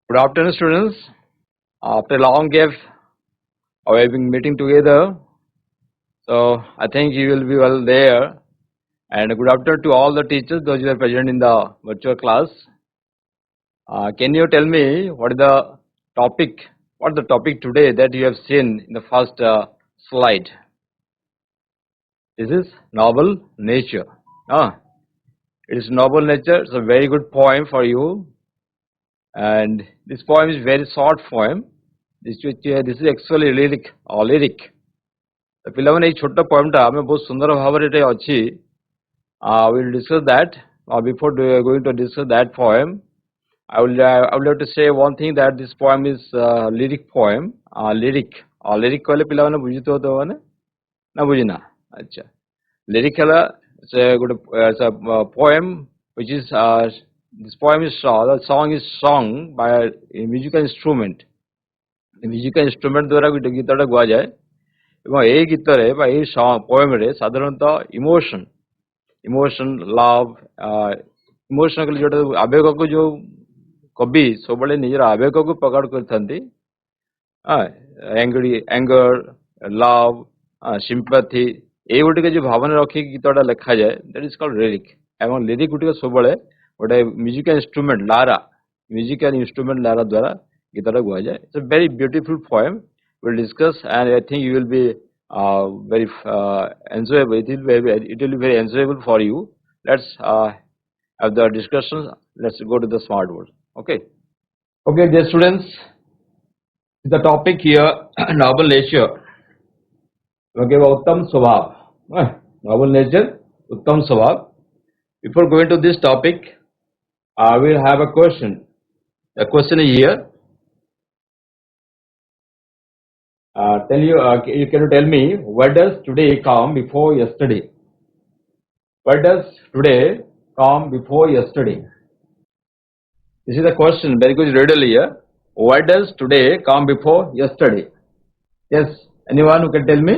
Good afternoon, students. After a long gap, we have been meeting together. So I think you will be well there. And good afternoon to all the teachers, those who are present in the virtual class. Can you tell me what is the topic? What is the topic today that you have seen in the first slide? This is noble nature. It is noble nature. It's a very good poem for you. And this poem is very short poem. This is actually lyric. ପିଲାମାନେ ଏଇ ଛୋଟ ପଏମଟା ଆମେ ବହୁତ ସୁନ୍ଦର ଭାବରେ ଏଠି ଅଛି. We will discuss that. Before going to discuss that poem, I would like to say one thing that this poem is lyric poem. Lyric କହିଲେ ପିଲାମାନେ ବୁଝୁଥିବ ତ ମାନେ ନା ବୁଝିନା? ଆଚ୍ଛା, lyric ହେଲା it's a poem which is this poem is the song is sung by a musical instrument. Musical instrument ଦ୍ୱାରା ଗୋଟେ ଗୀତଟା ଗାଯାଏ. এবং এই ଗୀତରେ ବା এই ପୋଏମରେ ସାଧାରଣତଃ ଇମୋସନ ଲଭ୍ ଇମୋସନ କହିଲେ ଯୋଉଟା ଆବେଗକୁ ଯୋଉ କବି ସବୁବେଳେ ନିଜର ଆବେଗକୁ ପ୍ରକଟ କରିଥାନ୍ତି. anger, love, sympathy ଏଇଗୁଡ଼ିକ ଯୋଉ ଭାବନା ରଖିକି ଗୀତଟା ଲେଖାଯାଏ that is called lyric. ଏବଂ lyric ଗୁଡ଼ିକ ସବୁବେଳେ ଗୋଟେ ମ୍ୟୁଜିକାଲ ଇନଷ୍ଟ୍ରୁମେଣ୍ଟ ଲାରା ଦ୍ୱାରା ଗୀତଟା ଗାଯାଏ. It's a very beautiful poem. We'll discuss, and I think you will be very enjoyable. It will be very enjoyable for you. Let's have the discussion. Let's go to the smart board. Okay, dear students, the topic here noble nature. Okay, uttam swabhav. Noble nature, uttam swabhav. Before going to this topic, I will have a question. The question is here. Can you tell me what does today come before yesterday? What does today come before yesterday? This is the question. Very good riddle here. What does today come before yesterday? Yes, anyone who can tell me?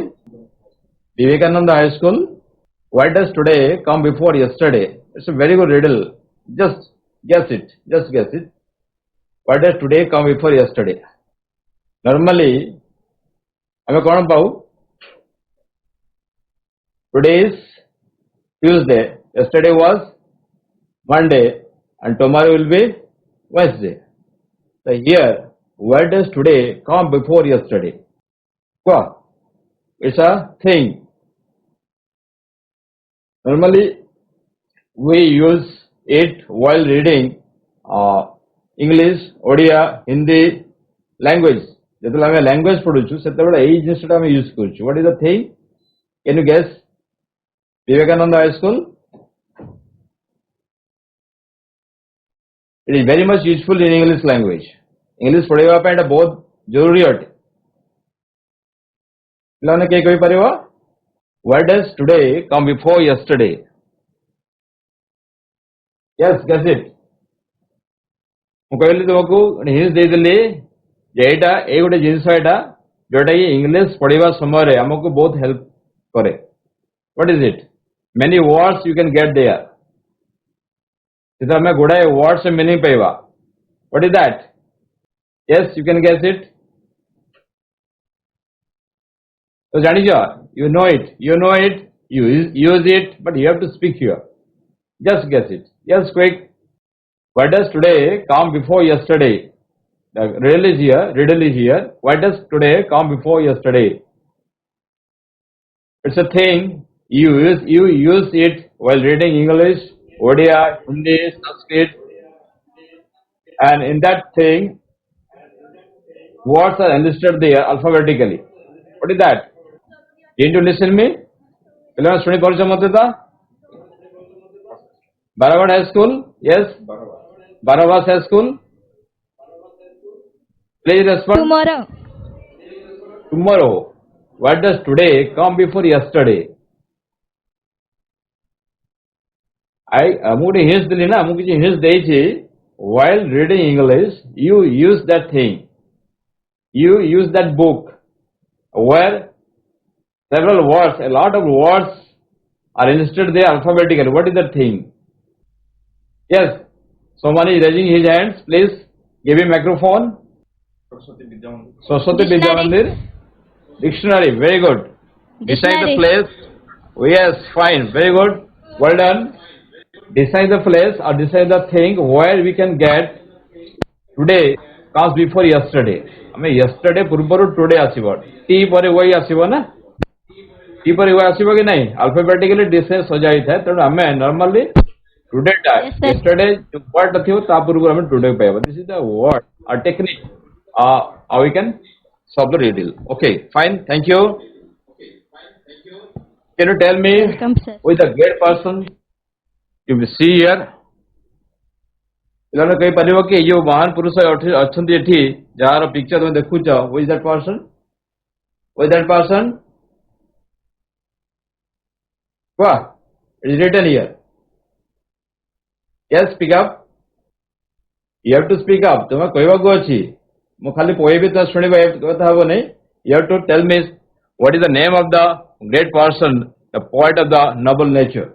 Vivekananda High School. What does today come before yesterday? It's a very good riddle. Just guess it. What does today come before yesterday? Normally, ଆମେ କ'ଣ ପାଉ? Today is Tuesday, yesterday was Monday, and tomorrow will be Wednesday. So here, what does today come before yesterday? It's a thing. Normally, we use it while reading English, Odia, Hindi language. ଯେତେବେଳେ ଆମେ language ପଢୁଛୁ ସେତେବେଳେ ଏଇ ଜିନିଷଟା ଆମେ use କରୁଛୁ. What is the thing? Can you guess? Vivekananda High School. It is very much useful in English language. English ପଢେଇବା ପାଇଁ ଏଟା ବହୁତ ଜରୁରୀ ଅଟେ. ପିଲାମାନେ କିଏ କହିପାରିବ? What does today come before yesterday? Yes, guess it. ମୁଁ କହିଲି ତୁମକୁ ହିଣ୍ଟ ଦେଇଦେଲି ଯେ ଏଇଟା ଏଇ ଗୋଟେ ଜିନିଷ ଏଇଟା ଯୋଉଟା କି ଇଂଲିଶ ପଢିବା ସମୟରେ ଆମକୁ ବହୁତ ହେଲ୍ପ କରେ. What is it? Many words you can get there. ସେଥିରେ ଆମେ ଗୁଡାଏ words ର meaning ପାଇବା. What is that? Yes, you can guess it. ତ ଜାଣିଛ, you know it, you use it, but you have to speak here. Just guess it. Yes, quick. What does today come before yesterday? The riddle is here. What does today come before yesterday? It's a thing you use it while reading English, Odia, Hindi, Sanskrit, and in that thing, words are enlisted there alphabetically. What is that? Didn't you listen me? ପିଲାମାନେ ଶୁଣି ପାରୁଛ ମତେ ତ? Barabat High School? Yes. Barabat High School. Please respond. Tomorrow. What does today come before yesterday? ମୁଁ hint ଦେଲି ନା, ମୁଁ କିଛି ହିଣ୍ଟ ଦେଇଛି. While reading English, you use that thing. You use that book where several words, a lot of words are listed there alphabetically. What is that thing? Yes. Somebody is raising his hands, please. Give me microphone. Saraswati Vidya Mandir. Dictionary. Very good. Decide the Dictionary. place. Oh, yes, fine. Very good. Well done. Decide the place or decide the thing where we can get today comes before yesterday. I mean yesterday पूर्वरु today आसीबो. T परे वही आसीबो ना? T परे वही आसीबो कि नहीं? Alphabetically डिसेंस हो जाई था. तो हमें normally today Yes, sir. yesterday what थियो ता पूर्व हमें today पाएबो. This is the word or technique. How we can solve the riddle. Okay, fine. Thank you. Can you tell me Welcome, sir. who is the great person you will see here? ପିଲାମାନେ କହିପାରିବ କି ଏଇ ଯୋଉ ମହାନ ପୁରୁଷ ଅଛନ୍ତି ଏଠି ଯାହାର ପିକ୍ଚର ତମେ ଦେଖୁଛ who is that person? Who is that person? What? It is written here. Yes, speak up. You have to speak up. ତୁମେ କହିବାକୁ ଅଛି. ମୁଁ ଖାଲି କହିବି ତ ଶୁଣିବା କଥା ହବ ନାହିଁ. You have to tell me what is the name of the great person, the poet of the noble nature.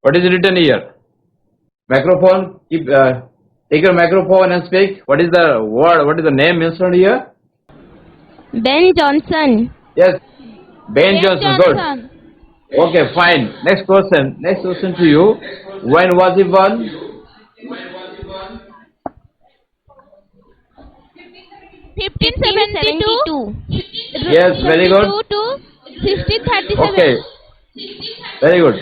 What is written here? Microphone. Take your microphone and speak. What is the word? What is the name mentioned here? Ben Jonson. Yes, Ben Johnson. Good. Okay, fine. Next question. Next question to you. When was he born? 1572. Yes, very good. To 1637. Okay, very good.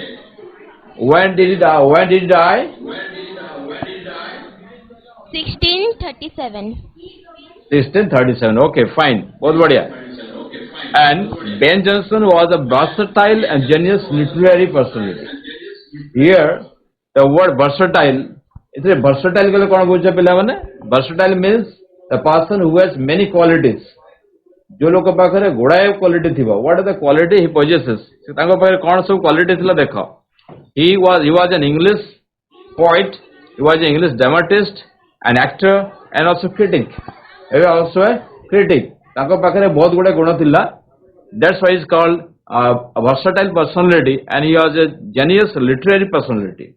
When did he die? When did he die? 1637. 1637. Okay, fine. बहुत बढ़िया. And Ben Jonson was a versatile and genius literary personality. Here, the word versatile. इसलिए versatile के लिए कौन बोलते हैं पिला बने? Versatile means the person who has many qualities. जो लोग के पाखरे गुड़ाए क्वालिटी थिबा. What are the quality he possesses? तांको पाखरे कौन सब क्वालिटी थिला देखो. He was an English poet. He was an English dramatist, an actor, and also critic. He was also a critic. तांको पाखरे बहुत गुड़े गुण थिला. That's why he's called a versatile personality, and he was a genius literary personality.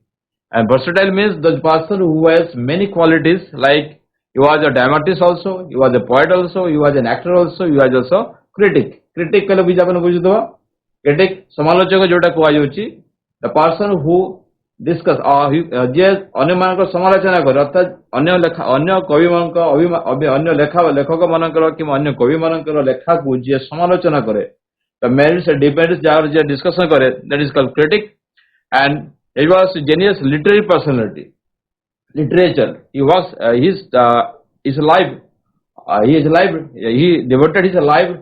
And versatile means the person who has many qualities, like he was a dramatist also, he was a poet also, he was an actor also, he was also critic. Critic कले बीजा अपन बुझुतो. Critic समालोचक जोटा कुआ जाउची. The person who discuss जे अन्य मानक समालोचना करे अर्थात अन्य कवि मानक अन्य लेखक मानकर कि अन्य कवि मानकर लेखा को जे समालोचना करे the merits and demerits jar je discussion करे that is called critic. And he was a genius literary personality. Literature, he was his life he devoted his life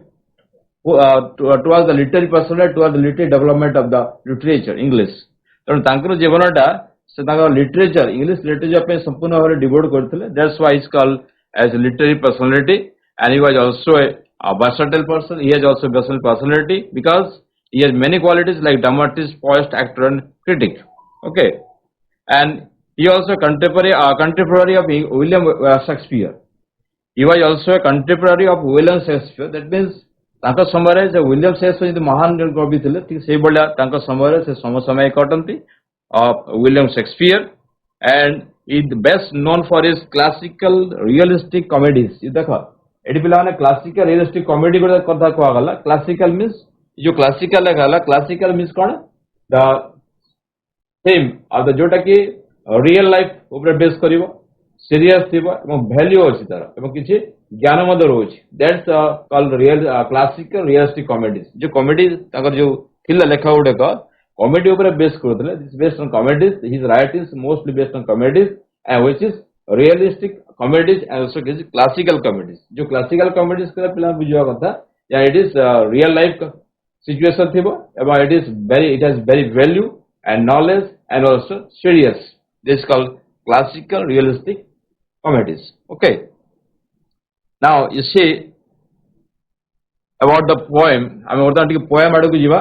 towards the literary personality, towards the literary development of the literature English. ତେଣୁ ତାଙ୍କର ଜୀବନଟା ସେ ତାଙ୍କର literature English literature ପାଇଁ ସମ୍ପୂର୍ଣ୍ଣ ଭାବରେ devote କରିଥିଲେ. That's why he's called as a literary personality. And he was also a versatile person. He has also versatile personality because he has many qualities like dramatist, poet, actor, and critic. Okay, and he also contemporary of William Shakespeare. He was also a contemporary of William Shakespeare. That means तांका समय से William Shakespeare जो महान कवि थे ठीक से भलिया तांका समय से समसामयिक अटंती William Shakespeare. And is best known for his classical realistic comedies. ये देखो एडी पिला माने क्लासिकल रियलिस्टिक कॉमेडी को कथा को गला. क्लासिकल मींस जो क्लासिकल गला. Classical means cone the theme of the जोटा की रियल लाइफ ऊपर बेस करिवो, सीरियस थिबो एवं वैल्यू अछि तार एवं किछि ज्ञान मदर होछि. That's called real classical realistic comedies. जो कॉमेडी ताकर जो थिला लेखा गुडे को कॉमेडी ऊपर बेस करथले. This based on comedies. His writings mostly based on comedies and which is realistic comedies and also किछि क्लासिकल कॉमेडीज. जो क्लासिकल कॉमेडीज के पिला बुझवा कथा या it is real life situation थिबो एवं it has very value and knowledge and also serious. This called classical realistic comedies. Okay, now you see about the poem. I mean poem adu jiba.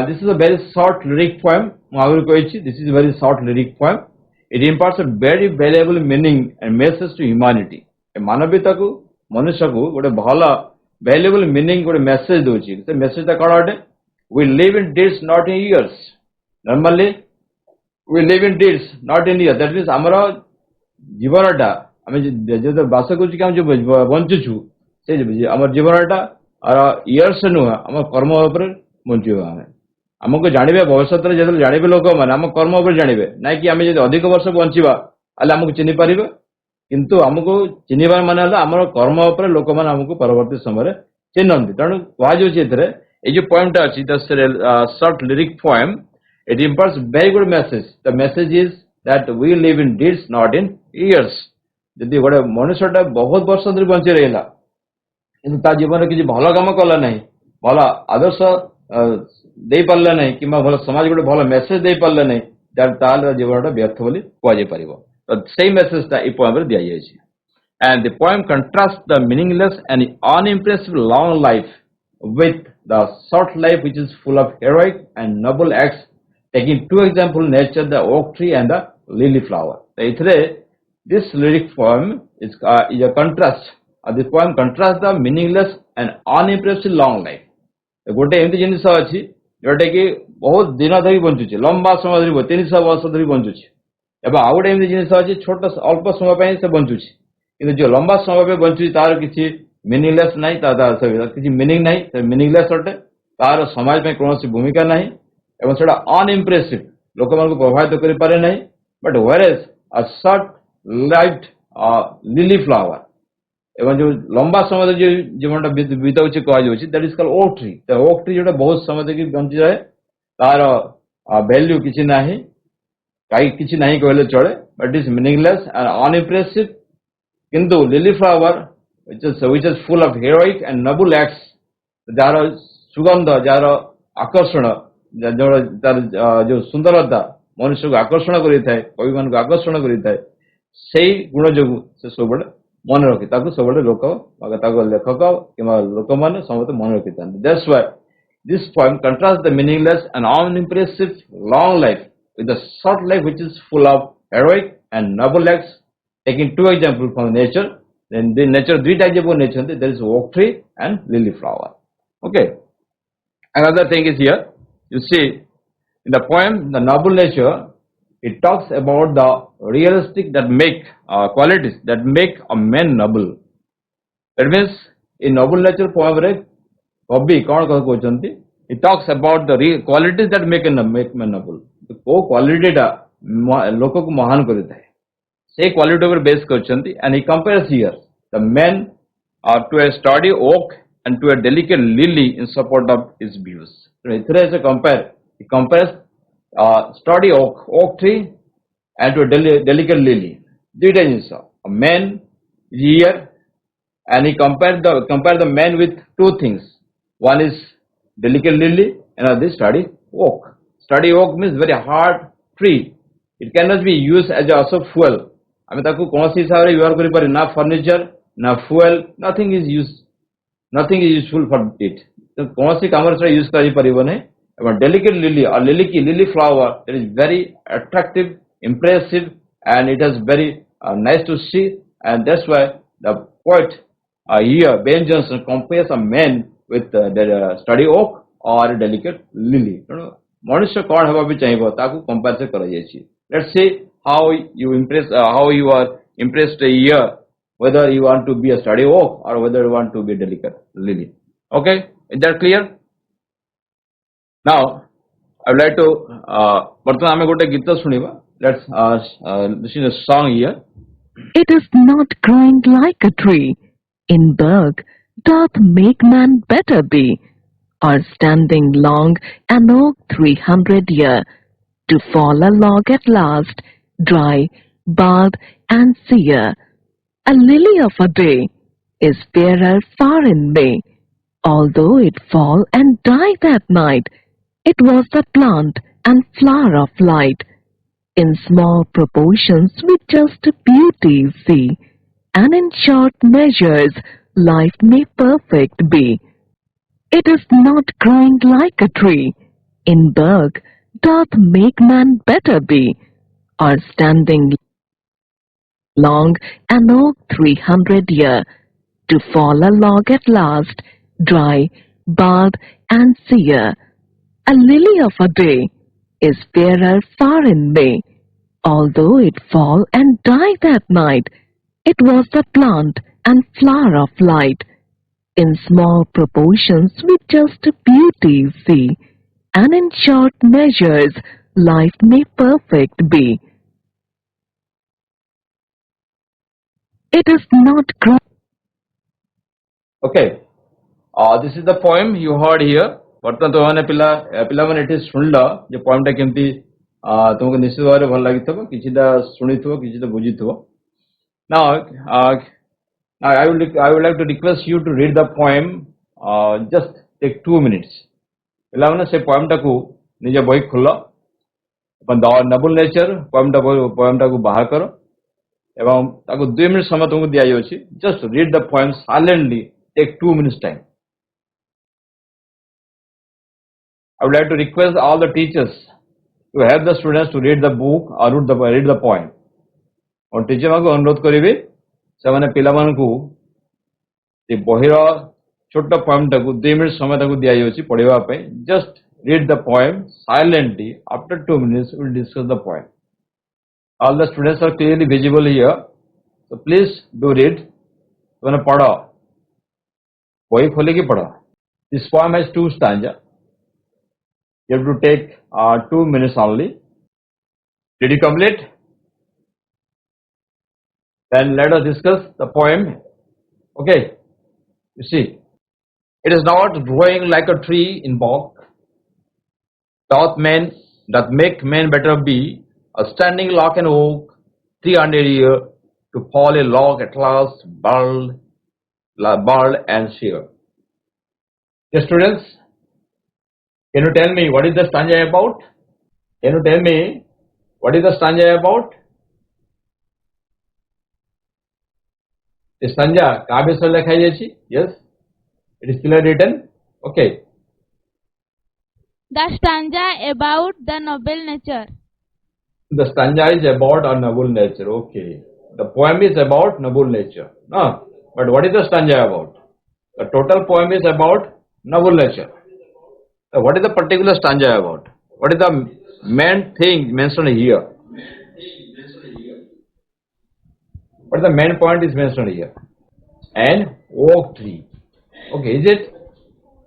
This is a very short lyric poem. This is a very short lyric poem. It imparts a very valuable meaning and message to humanity. मानवता को मनुष्य को गोटे भला valuable meaning गोटे message दोची. से message ता कौन आटे? We live in deeds not in years. Normally we live in deeds not in years. That means हमारा जीवनटा आम जो बास कर जो बंचुचु से आम जीवनटा इयर्स नुह आम कर्म बंचु आम आमको जानवे भविष्य में जो जानवे लोक मैंने आम कर्म जानवे ना कि आम जो अधिक वर्ष बंचा आमको चिन्ह पारे किंतु आमको चिन्हबार मान आम कर्म लोक मैंने आमको परवर्ती समय चिन्हती तेणु कहुच्छे ये जो पोएम अच्छी short lyric poem it imparts very good message the message is that we live in deeds not in years जदि गोटे मनुष्यटा बहुत वर्ष धरी बंची रहा कि जीवन किसी भल कम कला ना भल आदर्श दे पारा ना कि भल समाज गोटे भल मेसेज दे पारा ना ताल जीवनटा व्यर्थ बोली कहुपर से मेसेजटा ये पोएम दि जाए and the poem contrasts the meaningless and unimpressive long life with the short life which is full of heroic and noble acts, taking two examples, nature, the oak tree and the lily flower. This lyric poem is a contrast. This poem contrasts the meaningless and unimpressive long life. गोटे एमती जिन अच्छी जोटा कि बहुत दिन धरी बंचुचे लंबा समय धरी 300 वर्ष धरी बंचुचे एवं आउ गोटे एमती जिन अच्छी छोट अल्प समय से बंचुचे कि जो लंबा समय बंचुची तार किसी मीनिंगलेस ना किसी मीनिंग ना मीनिंगलेस अटे तार समाज में कौन भूमिका ना से अनइम्प्रेसिव लोक मान प्रभावित कर पारे ना but whereas a short lived lily flower एवं जो लंबा समय जो जीवन बीता कहुच्छे that is called oak tree oak tree जो बहुत समय तक बंची रहे तार वैल्यू किसी ना कहीं किसी ना कहले चले but is meaningless and unimpressive किंतु lily flower which is full of heroic and noble acts जार सुगंध जार आकर्षण जो सुंदरता मनुष्य को आकर्षण करें कवि मान को आकर्षण करें से गुण जो सब मन रखी सब लोक लेखक कि लोक मैंने समस्त मन रखी था that's why this poem contrast the meaningless and unimpressive long life with the short life which is full of heroic and noble acts taking two examples from nature. Then the nature, three types of nature. There is oak tree and lily flower. Okay. Another thing is here. You see, in the poem, the noble nature, it talks about the realistic that make qualities that make a man noble. That means in noble nature poem, Kavi kaun कहते it talks about the qualities that make man noble. वो quality टा लोगों को महान करता है. से quality over base करछंती and he compares here the men to a sturdy oak and to a delicate lily in support of his views. So इतने से he compares sturdy oak tree and to a delicate lily. दूसरा जिनिस a man here and he compare the man with two things. One is delicate lily and another is sturdy oak. Sturdy oak means very hard tree. It cannot be used as a fuel. आम कौन सी हिसाब से व्यवहार करें ना furniture ना fuel nothing is useful for it तो कौन सी काम यूज कर डेलिकेट लिली और लिली की lily flower it is very attractive impressive and it is very nice to see and that's why the poet here Ben Jonson compares a man with the sturdy oak or delicate lily मनुष्य कौन हवा भी चाहिए ताकू compare से करा जाए let's see how you are impressed here whether you want to be a sturdy oak or whether you want to be a delicate lily. Okay, is that clear? Now I would like to ବର୍ତ୍ତମାନ ଆମେ ଗୋଟେ ଗୀତ ଶୁଣିବା. Let's listen to a song here. It is not growing like a tree in berg doth make man better be, or standing long an oak 300 year, to fall a log at last, dry, bald, and sere. A lily of a day is fairer far in May, although it fall and die that night. It was the plant and flower of light. In small proportions we just beauty see, and in short measures life may perfect be. It is not growing like a tree in berg doth make man better be, or standing long an oak 300 year, to fall a log at last, dry, bald, and sere. A lily of a day is fairer far in May, Although it fall and die that night, it was the plant and flower of light. In small proportions we just beauty see, and in short measures life may perfect be. It is not Okay, this is the poem you heard here. ବର୍ତ୍ତମାନ ତୁମମାନେ ପିଲାମାନେ ଏଠି ଶୁଣିଲ ଯେ ପଏମଟା କେମିତି ତୁମକୁ ନିଶ୍ଚିତ ଭାବରେ ଭଲ ଲାଗିଥିବ, କିଛିଟା ଶୁଣିଥିବ, କିଛିଟା ବୁଝିଥିବ. Now, I would like to request you to read the poem. Just take 2 minutes. ପିଲାମାନେ ସେ ପଏମଟାକୁ ନିଜ ବହି ଖୋଲ, ନବୁଲ ନେଚର ପଏମଟାକୁ ବାହାର କର ଏବଂ ତାକୁ 2 ମିନିଟ୍ ସମୟ ତୁମକୁ ଦିଆଯାଉଛି. Just read the poem silently. Take 2 minutes time. I would like to request all the teachers to help the students to read the book or read the poem. और टीचर मानक अनुरोध करिवे सेमाने पिला मानकु ए बहिर छोट पोएम टाकु 2 मिनिट समय ताकु दिया जाउची पढिबा पय. Just read the poem silently. After 2 minutes we will discuss the poem. All the students are clearly visible here, so please do read. तुमने पढ़ो, बही खोले की पढ़ो. This poem has 2 stanza. You have to take 2 minutes only. Did you complete? Then let us discuss the poem. Okay, you see, it is not growing like a tree in bog, that make men better be, a standing lock and oak, 300 year, to fall a log at last, bald and sheer. Yes, students, can you tell me what is the stanza about? Can you tell me what is the stanza about? The stanza काव्य से लिखा जायछि. Yes, it is clearly written. Okay. The stanza about the noble nature. The stanza is about a noble nature. Okay. The poem is about noble nature. No, but what is the stanza about? The total poem is about noble nature. So what is the particular stanza about? What is the main thing mentioned here? What is the main point is mentioned here? An oak tree. Okay, is it?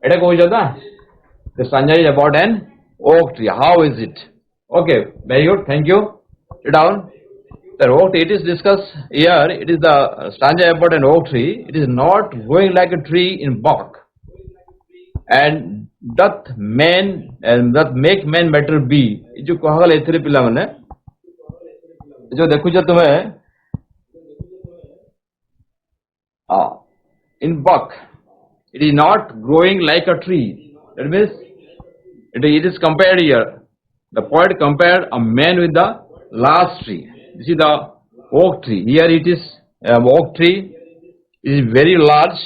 The stanza is about an oak tree. How is it? Okay, very good. Thank you. Sit down. The oak tree, it is discussed here. It is the stanza about an oak tree. It is not growing like a tree in bark, and that make men better be. जो कहगल एथिरे पिला माने जो देखुछ तुमे in buck, it is not growing like a tree. That means it is compared here. The poet compared a man with the large tree. This is the oak tree. Here it is oak tree. It is very large.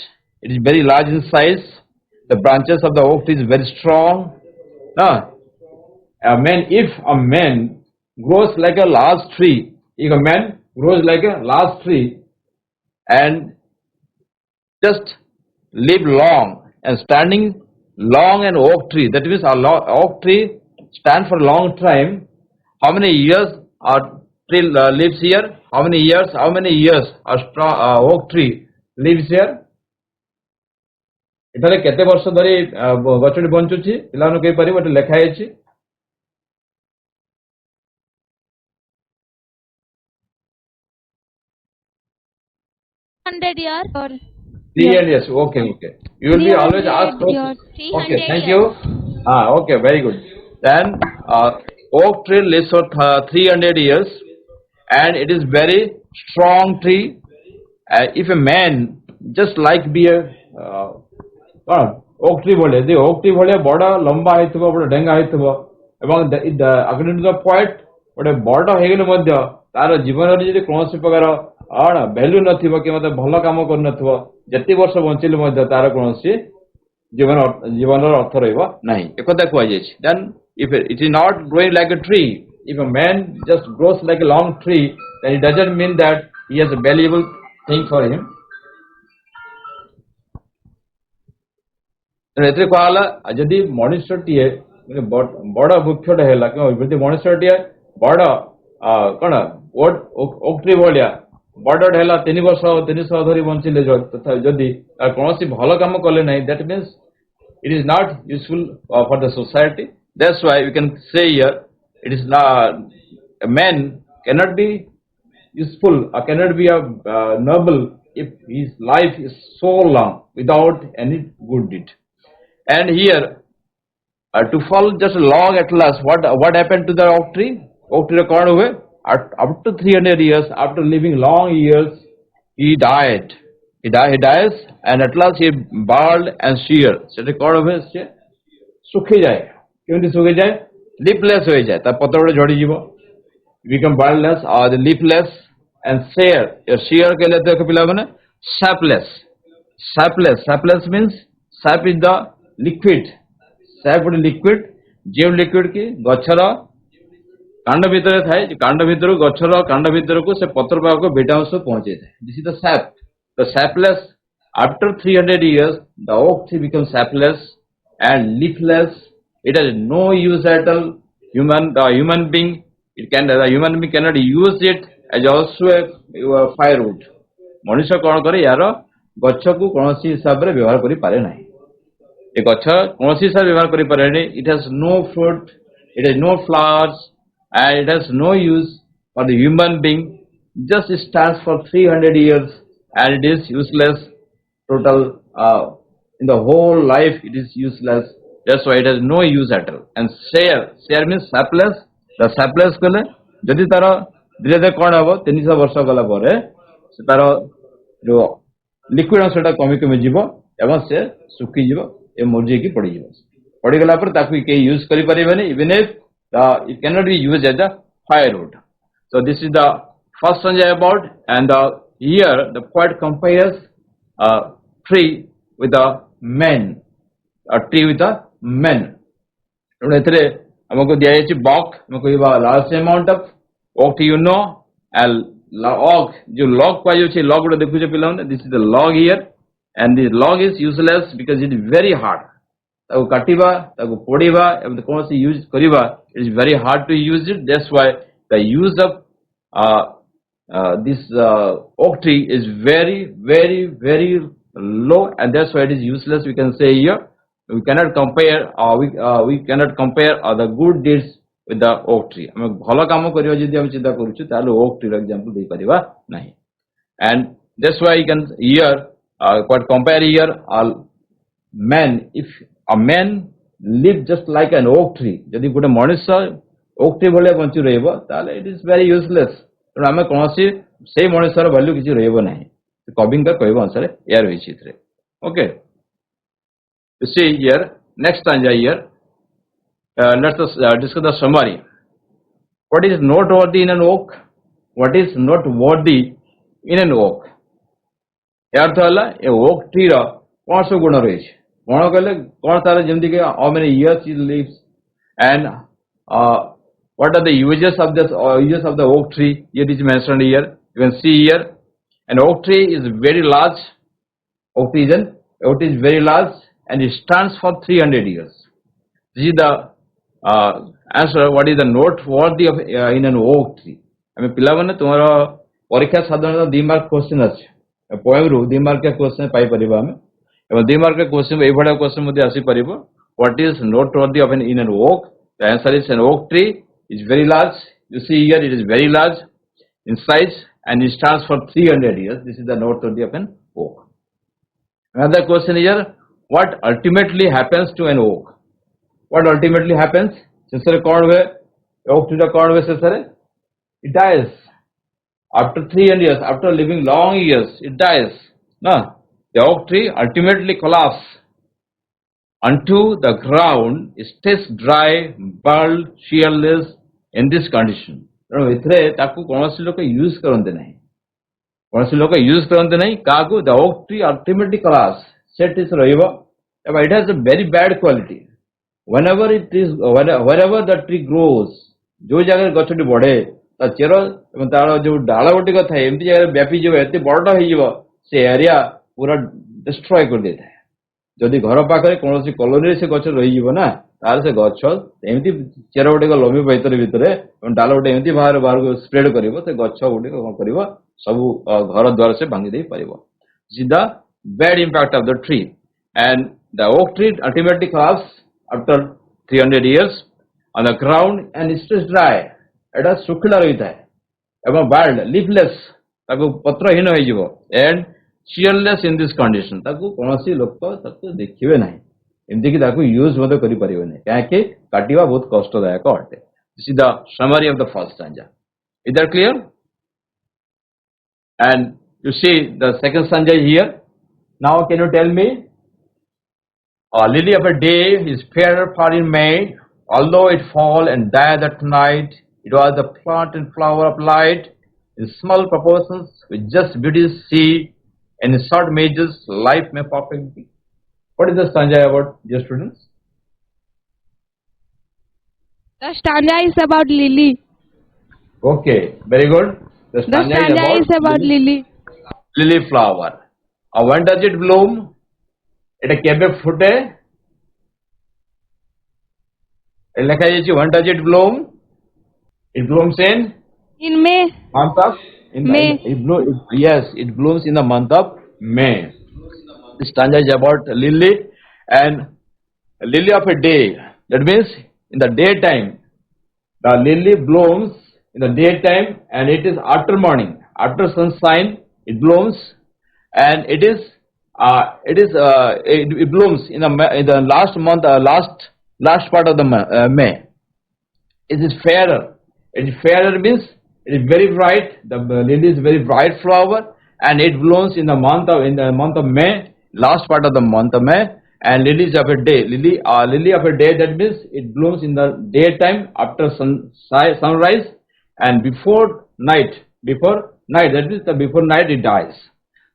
It is very large in size. The branches of the oak tree is very strong. If a man grows like a large tree, if a man grows like a large tree and just live long and standing long an oak tree, that means a oak tree stand for a long time. How many years our tree lives here? How many years our oak tree lives here? ଏଠାରେ କେତେ ବର୍ଷ ଧରି ଗଛଟି ବଞ୍ଚୁଛି? ପିଲାମାନଙ୍କୁ କହିପାରିବ? ଏଠି ଲେଖା ହେଇଛି. Years or 300 years. Okay. You will be always asked. Okay, thank you. Okay, very good. Then oak tree lives for 300 years, and it is very strong tree. If a man just like be a oak tree भले, the oak tree भले बड़ा लंबा ହେଇଥିବ, बड़ा ढेंगा ହେଇଥିବ, ଏବଂ according to the poet ଗୋଟେ ବଡ଼ ହେଇଗଲେ ମଧ୍ୟ ତାର ଜୀବନରେ ଯଦି କୌଣସି ପ୍ରକାର ଭ୍ୟାଲୁ ନଥିବ କି ମତେ ଭଲ କାମ କରୁନଥିବ, ଯେତେ ବର୍ଷ ବଞ୍ଚିଲେ ମଧ୍ୟ ତାର କୌଣସି ଜୀବନର ଅର୍ଥ ରହିବ ନାହିଁ. ଏକଥା କୁହାଯାଇଛି. Then if it is not growing like a tree, if a man just grows like a long tree, then it doesn't mean that he has a valuable thing for him. ଏଥିରେ କୁହାଗଲା ଯଦି ମଣିଷଟିଏ ବଡ଼ ବୃକ୍ଷଟେ ହେଲା, ଯଦି ମଣିଷଟିଏ ବଡ଼ कौन ओक ट्री भाया बर्डर है 300 धरी बंचिले जदि कौन भल कम कले ना that means it is not useful for the society. That's why we can say here it is not, a man cannot be useful or cannot be a noble if his life is so long without any good deed. And here to fall just log at last, what happened to the oak tree? Oak tree record away up to 300 years after living long years he died. He dies and at last he bald and sheer. So record of his सुखी जाए क्योंकि सुखी जाए leafless हो जाए तब पत्तर उड़े झड़ी जीवो become baldness or the leafless and sheer. ये sheer के लिए तो कपिला बने sapless means sap is the liquid. Sap is liquid. जो liquid की गच्छरा कांड भीतर थाए कांड भीतर गच्छरा कांड भीतर को से पत्तर पाव को विटामिन से पहुंचे थे. This is the sap. The sapless, after 300 years, the oak tree becomes sapless and leafless. It has no use at all. The human being cannot use it as also a firewood. मनुष्य कौन करे यार गच्छ को कौन सी हिसाब रे व्यवहार करी पारे नहीं. ये गच्छ कौन सी हिसाब व्यवहार करी पारे नहीं. It has no fruit, it has no flowers, and it has no use for the human being. Just stands for 300 years. And it is useless total in the whole life it is useless. That's why it has no use at all. And sheer means sapless. The sapless कले जदि तार धीरे धीरे कौन हम 300 वर्ष गला परे से तार जो लिक्विड अंशटा कमी कमी जीवो एवं से सुखी जीवो ए मर्जी की पड़ी जीवो पड़ी गला पर ताकि के यूज करि परिबेनी even if it cannot be used as a firewood. So this is the first sanjay about. And here the poet compares a tree with a man, a tree with a man. एथरे हमको दिया जाय बॉक हमको ये large amount of oak tree and log जो log पाइ छै log गुडा देखु छै पिला this is the log here and this log is useless because it is very hard. ताको काटिबा ताको पोड़ीबा एवं कोन से यूज करिबा it is very hard to use it. That's why the use of this oak tree is very low, and that's why it is useless. We can say here we cannot compare we cannot compare the good deeds with the oak tree. हम भलो काम करियो जदि हम चिंता करू छु ताले oak tree example दे परिबा नहीं. And that's why you can here quite compare here man. If a man live just like an oak tree, जदि गोटे मनुष्य oak tree भले बंचि रहबो ताले it is very useless. तो आम कौन से मनुष्यर वैल्यू किसी रहा कवि कहवा अनुसार या रही. Okay see here next here let's discuss the summary. What is noteworthy in an oak, what is noteworthy in an okay. यार है ओक ट्री कौन सब गुण रही कौन कहले कौन तार जमी how many years it lives and what are the uses of this uses of the oak tree. It is mentioned here. You can see here an oak tree is very large. Oak tree is very large and it stands for 300 years. This is the answer. What is the noteworthy of in an oak tree? I mean पिला बने तुम्हारा परीक्षा साधारण 2 mark question अछि. Poem रो 2 mark के question पाई परिबा हमें एवं 2 mark के क्वेश्चन ए बडा क्वेश्चन मध्ये आसी परिबो. What is noteworthy of in an oak? The answer is an oak tree is very large. You see here it is very large in size and it stands for 300 years. This is the noteworthy of an oak. Another question here, what ultimately happens to an oak? What ultimately happens? Sir, oak tree it dies. After 300 years, after living long years, it dies. No, the oak tree ultimately collapses unto the ground, stays dry, bald, shearless in this condition. एथरे ताकू कौनसी लोक use करते नहीं कौनसी लोक use करते नहीं काकू the oak tree ultimately collapse set is रहिबो. It has a very bad quality. Wherever the tree grows, जो जगह गछटी बढ़े ता चेर एवं तार जो डाल गुटिक थाए एमती जगह व्यापी जो एते बड़ हो से एरिया पूरा डिस्ट्रॉय कर देता है. जदि घर पाखे कौन कॉलोनी से गछ रही ना तार से गछ एमती चेर गुटे लंबी भितर भितर डाल गोटे एमती बाहर को स्प्रेड कर गछ गुटे कौन कर सब घर द्वार से भांगी दे पार the bad impact of the tree and the oak tree ultimately collapse after 300 years on the ground and it is dry एटा सुखिला रही है एवं वाइल्ड लीफलेस ताको पत्रहीन हो and cheerless in this condition ताको कौनसी लोक ताको देखिबे नाही एमती कि ताको यूज मते करि परिबे नै काहे काटिबा बहुत कष्टदायक अटे this is the summary of the first stanza is that clear and you see the second stanza here now can you tell me lily of a day is fairer far in May although it fall and die that night it was the plant and flower of light in small proportions with just beauty see and in short measures life may perfect be. What is the stanza about, dear students? The stanza is about lily. Okay, very good. The stanza is about lily. Lily flower. When does it bloom? It kebe fute. Lekha jayichi when does it bloom? It blooms in May. Month of May. Yes, it blooms in the month of May. This stanza is about lily and lily of a day. That means in the daytime, the lily blooms in the daytime, and it is after morning, after sunshine, it blooms, and it blooms in the last month, last part of the May. It is fairer. It is fairer means it is very bright. The lily is very bright flower, and it blooms in the month of May, last part of the month of May. And lilies of a day, lily of a day. That means it blooms in the daytime after sunrise and before night. That means before night it dies.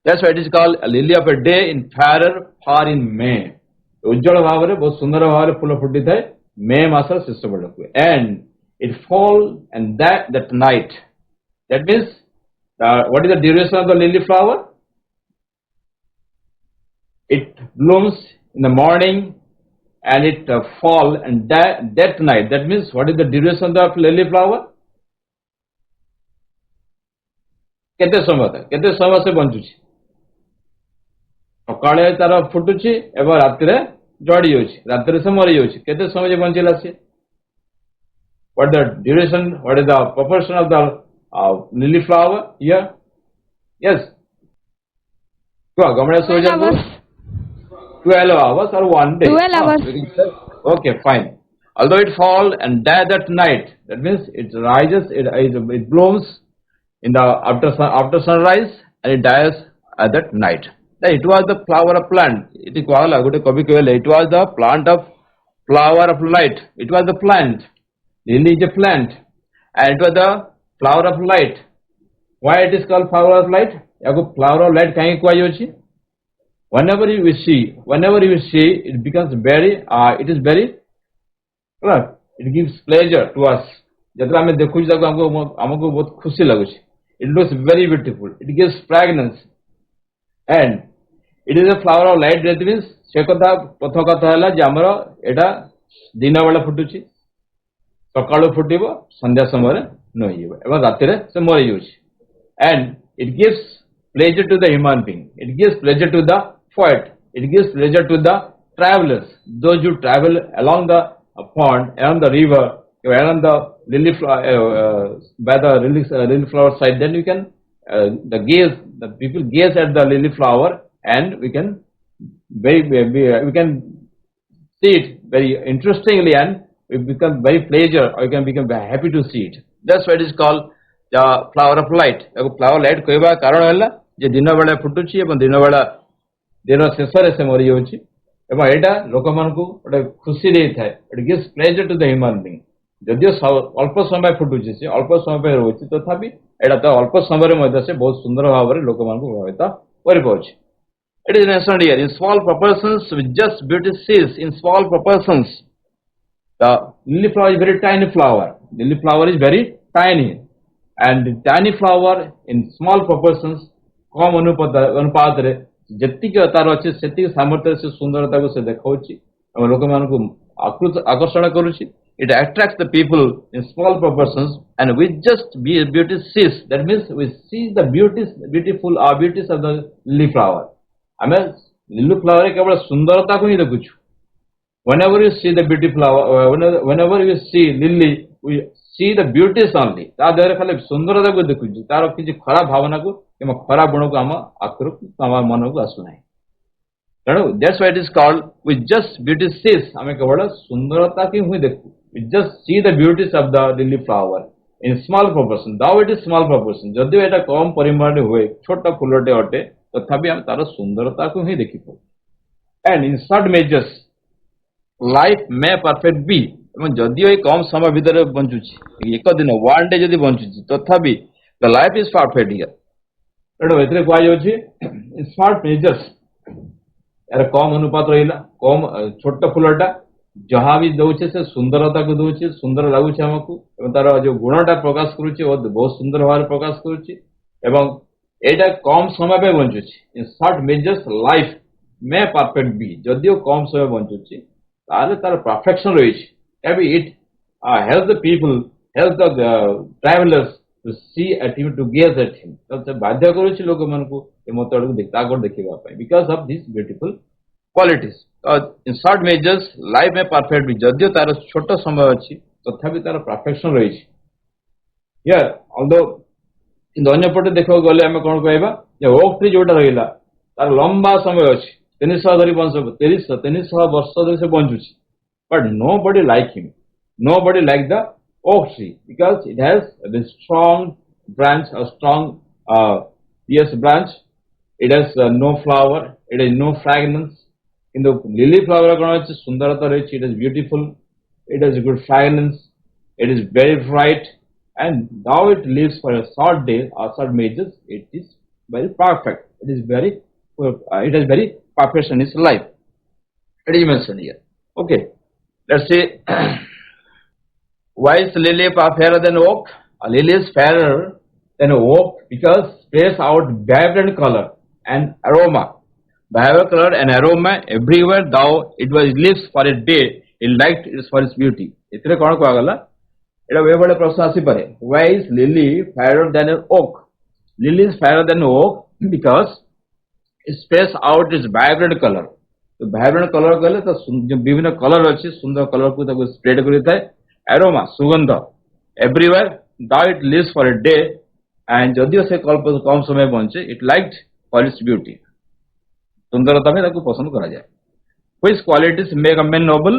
That's why it is called a lily of a day in fairer far in May. उज्जवल भाव रे बहुत सुंदर भाव रे फूल फुटी थाए May मासर शेष बेलकु and it fall and that night. That means what is the duration of the lily flower? It blooms in the morning and it fall and that night. That means what is the duration of the lily flower? केते समय से बंचुची सकाळे तार फुटुची एवं रात्रि जड़ी जाउची रात्रि से मरी जाउची केते समय बंचिला से what the duration, what is the proportion of the lily flower here? Yes. 12 hours or 1 day. 12 hours. Okay, fine. Although it fall and die that night, that means it rises, it blooms in the after sunrise and it dies at that night. Then it was the flower of plant. It was the plant of flower of light. It was the plant. Lily is a plant and it was the flower of light. Why it is called flower of light? Flower of light kahi kuha jaଉଛି? Whenever you see, it becomes very, it is very, it gives pleasure to us. जतरा हमें देखुची जाको हमको बहुत खुशी लगुची. It looks very beautiful. It gives fragrance, and it is a flower of light. That means से कथा प्रथम कथा है जे हमर एटा दिन बेला फुटुची सकाळो फुटिबो संध्या समय न होइबो एवं रातिरे से मरि जाउची. And it gives pleasure to the human being. It gives pleasure to the poet. It gives pleasure to the travelers, those who travel along the pond, along the river, along the lily flower, by the lily flower side. Then you can the people gaze at the lily flower, and we can we can see it very interestingly, and we become very pleasure, or we can become very happy to see it. That's why it is called the flower of light. Flower light कहबा कारण हला जे दिन बेला फुटुची एवं दिन बेला दिन शेषरे से मरि जाउची एवं एटा लोक मानकु ओटे खुशी दे थाए. It gives pleasure to the human being. जदियो अल्प समय फुटुची से अल्प समय पे रहउची तथापि एटा तो अल्प समय रे मध्य से बहुत सुंदर भाव रे लोक मानकु प्रभावित करि पाउची. It is mentioned here in small proportions with just beauty sees in small proportions. The lily flower is very tiny flower. Lily flower is very tiny, and the tiny flower in small proportions कम अनुपात रे जति के तार अछि सेति सामर्थ्य से सुंदरता को से देखाउछि और लोक मानकु ଆକର୍ଷଣ କରୁଛି. It attracts the people in small proportions, and we just beauty sees. That means we see the beauties of the lily flower. ଆମେ lily flower ରେ କେବଳ ସୁନ୍ଦରତାକୁ ହିଁ ଦେଖୁଛୁ. Whenever you see the beauty flower, whenever you see lily, we see the beauties only. ତା ଦେହରେ ଖାଲି ସୁନ୍ଦରତାକୁ ଦେଖୁଛୁ, ତାର କିଛି ଖରାପ ଭାବନାକୁ କିମ୍ବା ଖରାପ ଗୁଣକୁ ଆମ ଆଖିରୁ ଆମ ମନକୁ ଆସୁନାହିଁ. ତେଣୁ that's why it is called we just beauty sees. ଆମେ କେବଳ ସୁନ୍ଦରତାକୁ ହିଁ ଦେଖୁ. We just see the beauties of the lily flower in small proportion. Though it is small proportion, ଯଦିଓ ଏଟା କମ ପରିମାଣରେ ହୁଏ, ଛୋଟ ଫୁଲଟେ ଅଟେ, ତଥାପି ଆମେ ତାର ସୁନ୍ଦରତାକୁ ହିଁ ଦେଖିଥାଉ. And in short measures, life may perfect be. ଏବଂ ଯଦିଓ ଏଇ କମ ସମୟ ଭିତରେ ବଞ୍ଚୁଛି, ଏକ ଦିନ one day ଯଦି ବଞ୍ଚୁଛି, ତଥାପି the life is perfect here. ତେଣୁ ଏଥିରେ କୁହାଯାଉଛି in short measures, यार कम अनुपात रहा कम छोट फुलटा जहाँ भी दौचे से सुंदरता को दौचे सुंदर लगुच आमको तार जो गुणटा प्रकाश करुच्चे बहुत सुंदर भाव प्रकाश करुच्चे कम समय पे बंचुची. In short measures life may perfect be. जदियो कम समय बंचुची तार परफेक्शन रही. It help the people help the travellers to see at him, to gaze at him. तो बाध्य करुच्ची लोक मानकु मत देखा because of these beautiful qualities. In short measures life may perfect be. जदियो तार छोट समय अच्छी तथापि तार परफेक्शन रही. Here although अन्य पटे देखा गले आम कौन कहवा ओक ट्री जोटा रहा तार लंबा समय अच्छी 300 धरी 300 वर्ष धरी से बंचुची. But nobody like him, nobody like the oak tree because it has a strong branch, a strong branch. It has no flower, it has no fragrance. In the lily flower sundarata rich, it is beautiful, it has good fragrance, it is very bright, and now it lives for a short day or short measures. It is very perfect. It is very it has very perfection in its life. It is mentioned here. Okay, let's see. Why is lily fairer than oak? A lily is fairer than oak because sprays out vibrant color and aroma. Vibrant color and aroma everywhere. Though it was lives for a day, it liked it for its beauty. इतने कौन को आगला? इधर वे बड़े प्रश्न आसी परे. Why is lily fairer than an oak? Lily is fairer than oak because it sprays out its vibrant color. तो vibrant color कहले तो जो विभिन्न color अच्छी सुंदर color को तो spread करता है. Aroma, sugandha, everywhere. Though it lives for a day, and जदियो से कम समय बंचे, it liked for its beauty. सुंदरता में ताको पसंद करा जाए. Which qualities make a man noble?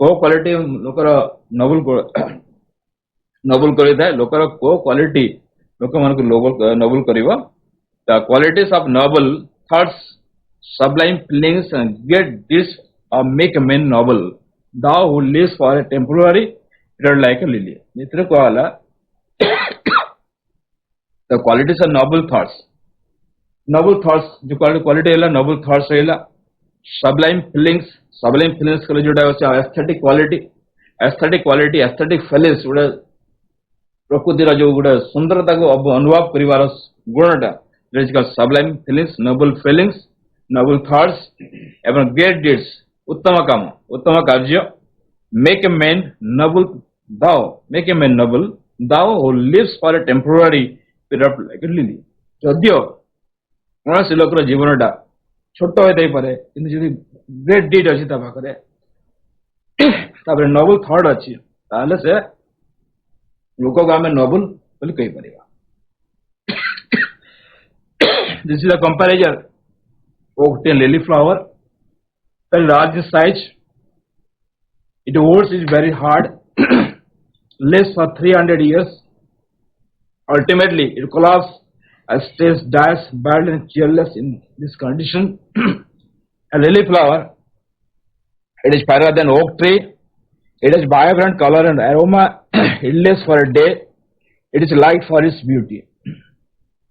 को quality लोकर noble करी था. लोकर को quality लोकर मन को noble करीबा. The qualities of noble thoughts, sublime feelings, and great deeds make a man noble. Thou who lives for a temporary like a lily. मित्र को आला the qualities are noble thoughts. Noble thoughts जो quality है ला noble thoughts है ला. Sublime feelings के लिए जोड़ा है aesthetic quality, aesthetic feelings जोड़ा प्रकृति रा जो जोड़ा सुंदरता को अनुभव करिवार गुणटा जिसका sublime feelings, noble thoughts, एवं great deeds उत्तम काम उत्तम कार्य make a man noble. Make a man noble, thou who lives for a temporary period like a lily. जदियो कौन लोकर जीवनटा छोट होता पारे किंतु जदि ग्रेट डीड अच्छी ता पाखरे तापर नोबल थॉट अच्छी ताले से लोक को आमे नोबल बोली कहि परिबा. This is a comparison oak and lily flower. The large size, it holds is very hard. Lives for 300 years. Ultimately, it collapses as stays dies bad and cheerless in this condition. A lily flower, it is fairer than oak tree. It has vibrant color and aroma. It lives for a day. It is liked for its beauty.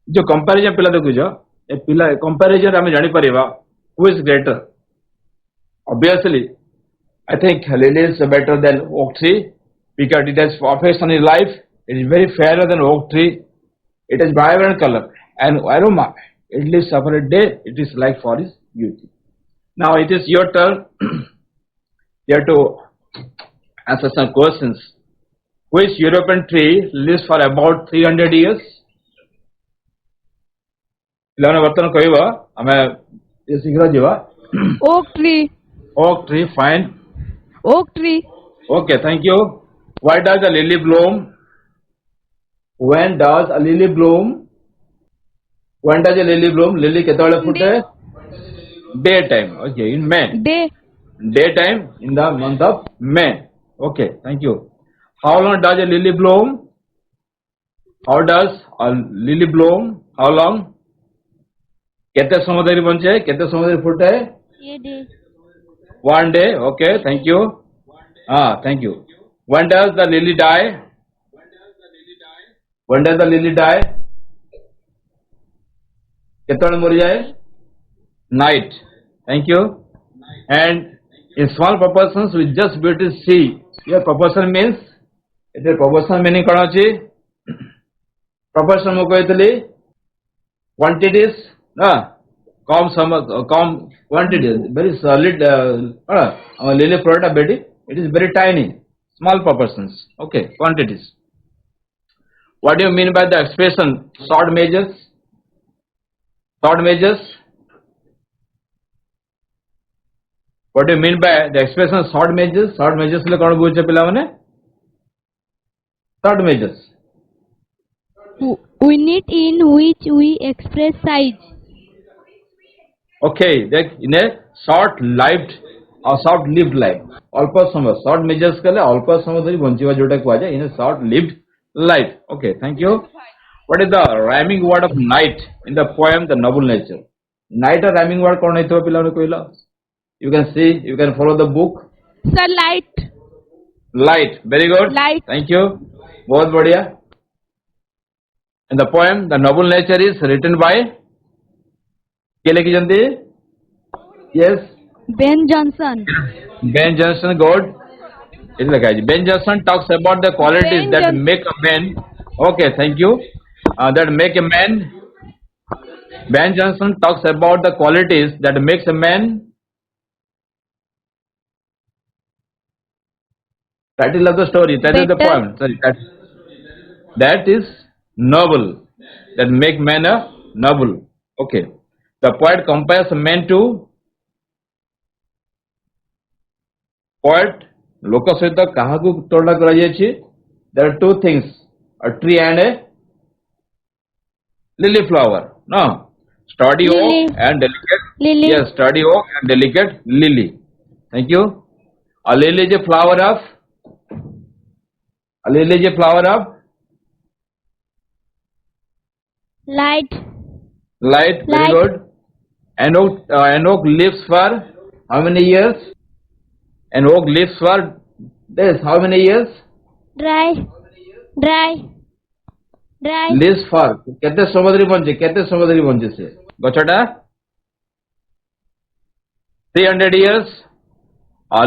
जो comparison पिला देखो जो ये पिला comparison हमें जानी पड़ेगा. Who is greater? Obviously, I think lily is better than oak tree. Because it has perfection in life, it is very fairer than oak tree. It has vibrant color and aroma. It lives for a day. It is like for its beauty. Now it is your turn. You have to answer some questions. Which European tree lives for about 300 years? ପିଲାମାନେ ବର୍ତ୍ତମାନ କହିବ ଆମେ ଶୀଘ୍ର ଯିବା. Oak tree. Oak tree, fine. Oak tree. Okay, thank you. Why does a lily bloom? When does a lily bloom? When does a lily bloom? Lily କେତେବେଳେ ଫୁଟେ? Daytime. Okay, in May. Daytime in the month of May. Okay, thank you. How long does a lily bloom? How does a lily bloom? How long? केते समय धरि बंचे? केते समय धरि फुटे? A day. 1 day. Okay, thank you. Thank you. When does the lily die? When does the lily die? केतेବେଳେ मरि जाए? Night. Thank you. And in small proportions we just be able to see. Here proportion means it is proportion meaning कौन अछि? Proportion में कहते quantities come quantities very solid lily product body it is very tiny small proportions. Okay, quantities. What do you mean by the expression short measures? Short measures. What do you mean by the expression short measures? Short measures ले कौन बुझे पिला मने? Short measures. Unit in which we express size. Okay, in a short-lived or short-lived life. अल्प समय short measures के लिए अल्प समय धरि बंचिवा जोटा कुआ जाए in a short-lived life. Okay, thank you. What is the rhyming word of night in the poem The Noble Nature? Night a rhyming word कौन है तो पिला ने कोइला? You can see, you can follow the book. Sunlight. Light, very good. Light. Thank you. बहुत बढ़िया. In the poem The Noble Nature is written by के लिखी जानती? Yes. Ben Jonson. Ben Jonson, good. इधर लिखा है. Ben Jonson talks about the qualities that make a man. Okay, thank you. That make a man. Ben Jonson talks about the qualities that makes a man. Title of the story. Title of the poem. Sorry, that is noble. That make man a noble. Okay. The poet compares men to poet लोक सहित कहा तुलना करा जायछि. There are two things, a tree and a lily flower. No, sturdy Lily. oak and delicate. Lily. Yes, sturdy oak and delicate lily. Thank you. A lily is a flower of. A lily is a flower of. Light. Light. Very Light. good. An oak lives for how many years? An oak lives for this how many years? Dry. Lives for केते समय धरि बंचे से गछटा 300 years.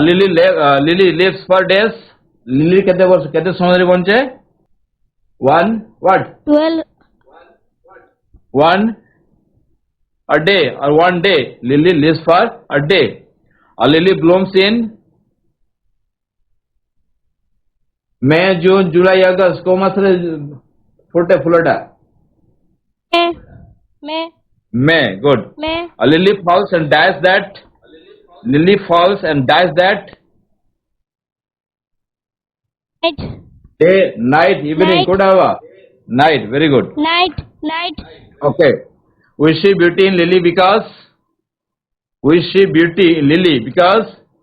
Lily lives for days. Lily केते समय धरि बंचे? 12. 1 a day or 1 day. Lily lives for a day. A lily blooms in May, June, July, August. को मासरे फुटे फुलटा? May. Good. May. A lily falls and dies that. Lily falls and dies that. Night. Day, night, evening. Night. Good hour. Night. Very good. Night. Okay. We see beauty in lily because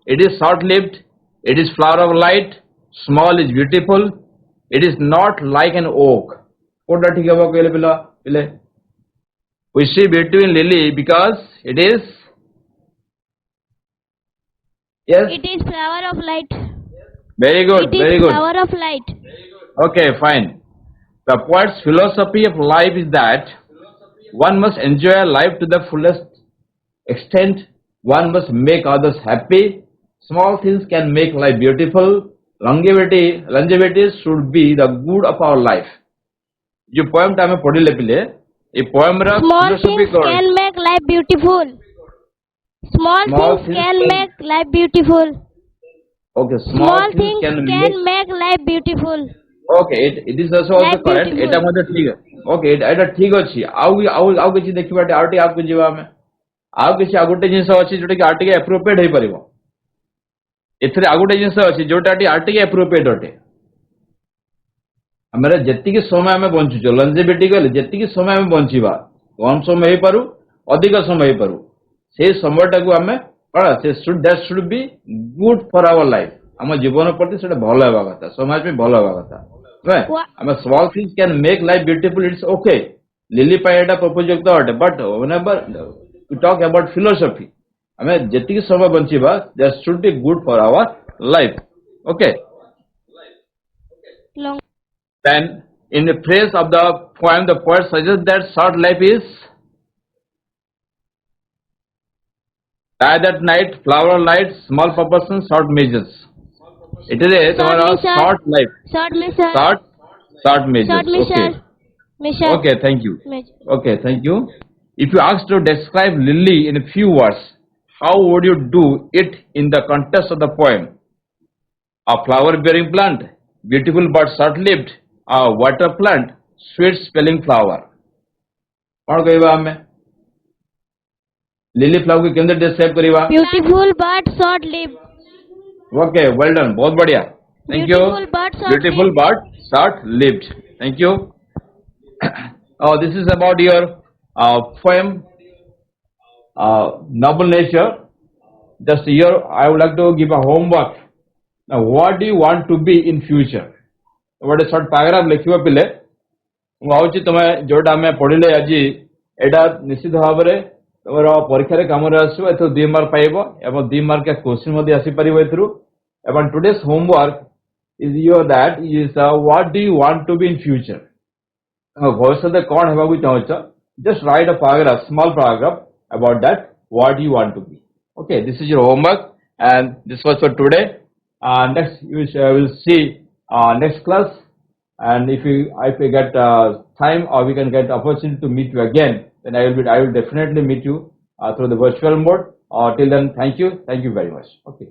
it is short-lived. It is flower of light. Small is beautiful. It is not like an oak. Kota ठीक है वो कहले पिले. We see beauty in lily because it is. Yes. It is flower of light. Very good. Very good. Flower of light. Okay, fine. The poet's philosophy of life is that one must enjoy life to the fullest extent. One must make others happy. Small things can make life beautiful. Longevity should be the good of our life. जो poem टा में पढ़ी ले पिले, ये poem रा Small philosophy things can make life beautiful. Small things can make life beautiful. Okay, small Small things things can make. can make life beautiful. Okay, it is also Life correct. এটা beautiful. মধ্যে ঠিক Okay, এটা ঠিক ଅଛି ଆଉ କିଛି ଦେଖିବା ଆଉ ଟିକେ ଆଗକୁ ଯିବା ଆମେ ଆଉ କିଛି ଆଉ ଗୋଟେ ଜିନିଷ ଅଛି ଯୋଉଟା କି ଆଉ ଟିକେ appropriate ହେଇପାରିବ ଏଥିରେ ଆଉ ଗୋଟେ ଜିନିଷ ଅଛି ଯୋଉଟା ଆଉ ଟିକେ appropriate ଅଟେ ଆମର ଯେତିକି ସମୟ ଆମେ ବଞ୍ଚୁଛୁ longevity କହିଲେ ଯେତିକି ସମୟ ଆମେ ବଞ୍ଚିବା କମ ସମୟ ହେଇପାରୁ ଅଧିକ ସମୟ ହେଇପାରୁ ସେଇ ସମୟଟାକୁ ଆମେ କଣ that should be good for our life ଆମ ଜୀବନ ପ୍ରତି ସେଟା ଭଲ ହେବା କଥା ସମାଜ ପାଇଁ ଭଲ ହେବା କଥା right Wha- ଆମେ small things can make life beautiful it's okay lily ପାଇଁ ଏଟା ଉପଯୁକ୍ତ ଅଟେ but whenever we talk about philosophy ଆମେ ଯେତିକି ସମୟ ବଞ୍ଚିବା that should be good for our life okay Long. then in the phrase of the poem the poet suggests that short life is tired at night flower light small proportion short measures it is a Short measure. short life Short measure. short measures Short measure. okay Measure. okay thank you Measure. okay thank you if you asked to describe lily in a few words how would you do it in the context of the poem a flower bearing plant beautiful but short lived a water plant sweet smelling flower कौन कहवा हमें lily flower को केंद्र describe करिवा Beautiful but short lived. Okay well done बहुत बढ़िया thank you Beautiful but short beautiful lived. But short lived thank you this is about your poem noble nature just here I would like to give a homework now what do you want to be in future ଗୋଟେ short paragraph ଲେଖିବ ପିଲେ ମୁଁ ଭାବୁଛି ତମେ ଯୋଉଟା ଆମେ ପଢିଲେ ଆଜି ଏଇଟା ନିଶ୍ଚିତ ଭାବରେ ତମର ପରୀକ୍ଷାରେ କାମରେ ଆସିବ ଏଥିରୁ 2 ମାର୍କ ପାଇବ ଏବଂ 2 ମାର୍କ କ୍ୱେଶ୍ଚିନ୍ ମଧ୍ୟ ଆସିପାରିବ ଏଥିରୁ ଏବଂ today's homework is your that is what do you want to be in future ଭବିଷ୍ୟତରେ କଣ ହେବାକୁ ଚାହୁଁଛ just write a paragraph small paragraph about that what you want to be okay this is your homework and this was for today next we will see next class and if we get time or we can get opportunity to meet you again then I will definitely meet you through the virtual mode till then thank you very much okay